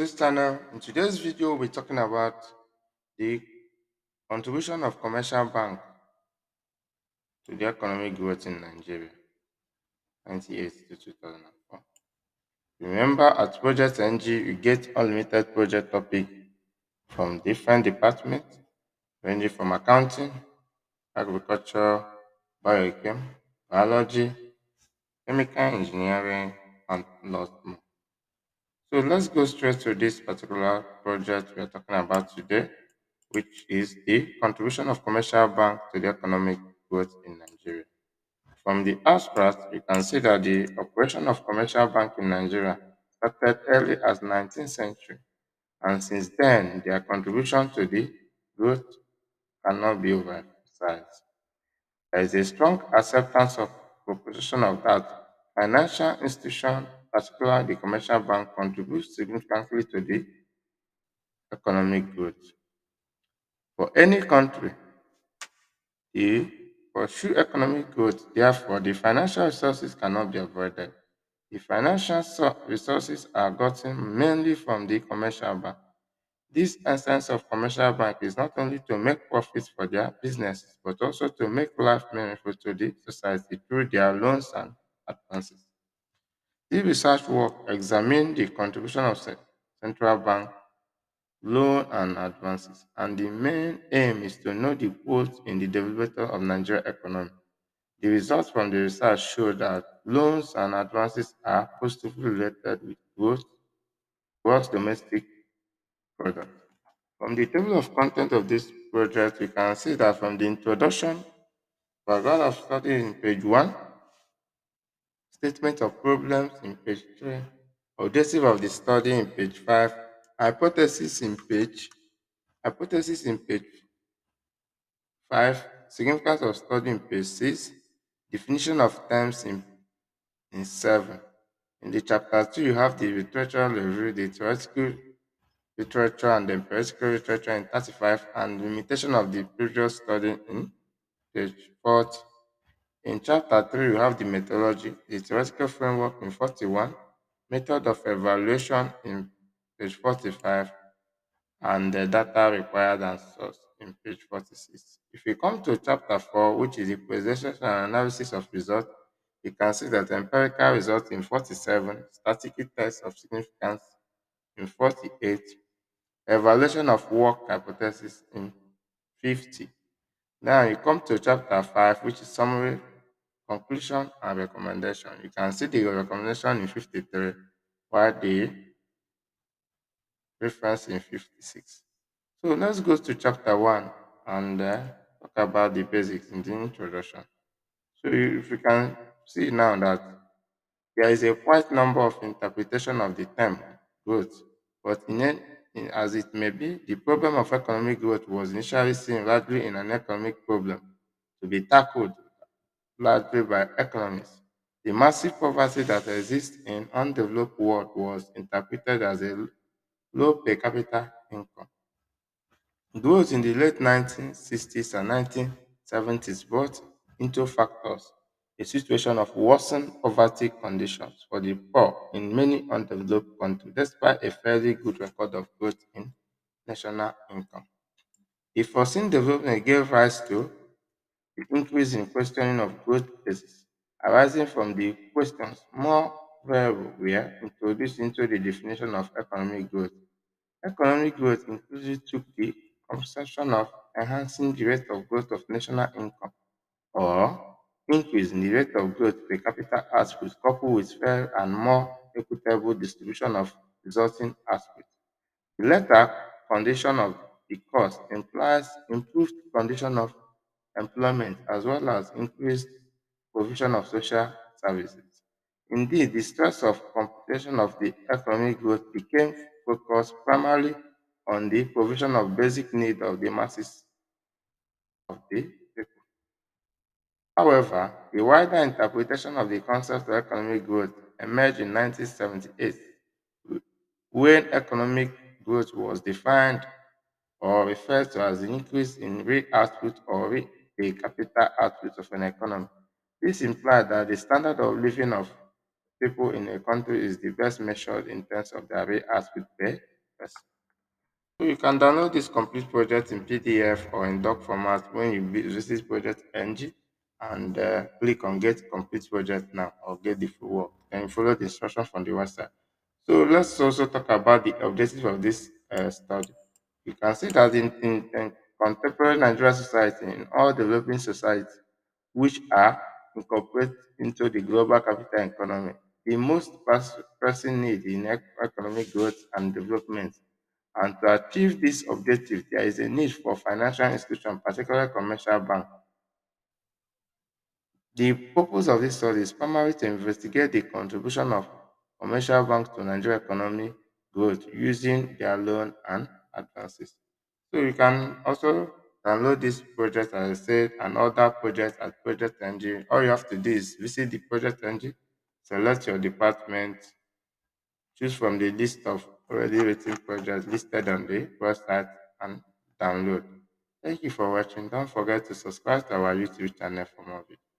this channel. In today's video, we're talking about the contribution of commercial bank to the economic growth in Nigeria, 1980 to 2004. Remember, at Project NG, you get unlimited project topic from different departments, ranging from accounting, agriculture, biochem, biology, chemical engineering, and lots more. So let's go straight to this particular project we are talking about today, which is the contribution of commercial bank to the economic growth in Nigeria. From the abstract, you can see that the operation of commercial bank in Nigeria started early as 19th century, and since then, their contribution to the growth cannot be overemphasized. There is a strong acceptance of proposition of that financial institution, particularly the commercial bank, contributes significantly to the economic growth. For any country, to pursue economic growth, therefore, the financial resources cannot be avoided. The financial resources are gotten mainly from the commercial bank. This essence of commercial bank is not only to make profits for their businesses, but also to make life meaningful to the society through their loans and advances. This research work examined the contribution of central bank loan and advances, and the main aim is to know the growth in the development of Nigeria economy. The results from the research show that loans and advances are positively related with growth, gross domestic product. From the table of content of this project, we can see that from the introduction, paragraph of study in page 1, statement of problems in page 3, objective of the study in page 5, hypothesis in page hypothesis in page 5, significance of study in page 6, definition of terms in 7. In the chapter 2, you have the literature review, the theoretical literature and the empirical literature in 35, and limitation of the previous study in page 40. In chapter 3, you have the methodology, the theoretical framework in 41, method of evaluation in page 45, and the data required and source in page 46. If we come to chapter 4, which is the presentation and analysis of results, you can see that empirical results in 47, statistical test of significance in 48, evaluation of work hypothesis in 50. Now you come to chapter 5, which is summary, conclusion, and recommendation. You can see the recommendation in 53, while the reference in 56. So let's go to chapter 1 and talk about the basics in the introduction. So if you can see now that there is a quite number of interpretation of the term growth, but as it may be, the problem of economic growth was initially seen largely in an economic problem to be tackled largely by economists. The massive poverty that exists in undeveloped world was interpreted as a low per capita income. Growth in the late 1960s and 1970s brought into factors a situation of worsened poverty conditions for the poor in many undeveloped countries, despite a fairly good record of growth in national income. The foreseen development gave rise to the increase in questioning of growth basis, arising from the questions more variables were introduced into the definition of economic growth. Economic growth inclusive took the conception of enhancing the rate of growth of national income or increase in the rate of growth per capita output coupled with fair and more equitable distribution of resulting output. The latter condition of the cost implies improved condition of employment as well as increased provision of social services. Indeed, the stress of computation of the economic growth became focused primarily on the provision of basic needs of the masses of the people. However, a wider interpretation of the concept of economic growth emerged in 1978 when economic growth was defined or referred to as the increase in real output or real per capita output of an economy. This implies that the standard of living of people in a country is the best measured in terms of their real output per Yes. So you can download this complete project in PDF or in doc format when you visit Project NG and click on Get Complete Project Now or Get the Full Work. Then you follow the instructions from the website. So let's also talk about the objective of this study. You can see that in contemporary Nigerian society, in all developing societies, which are incorporated into the global capital economy, the most pressing need in economic growth and development. And to achieve this objective, there is a need for financial institutions, particularly commercial banks. The purpose of this study is primarily to investigate the contribution of commercial banks to Nigerian economic growth using their loan and advances. So you can also download this project, as I said, and other projects at Project NG. All you have to do is visit the Project NG, select your department, choose from the list of already written projects listed on the website, and download. Thank you for watching. Don't forget to subscribe to our YouTube channel for more videos.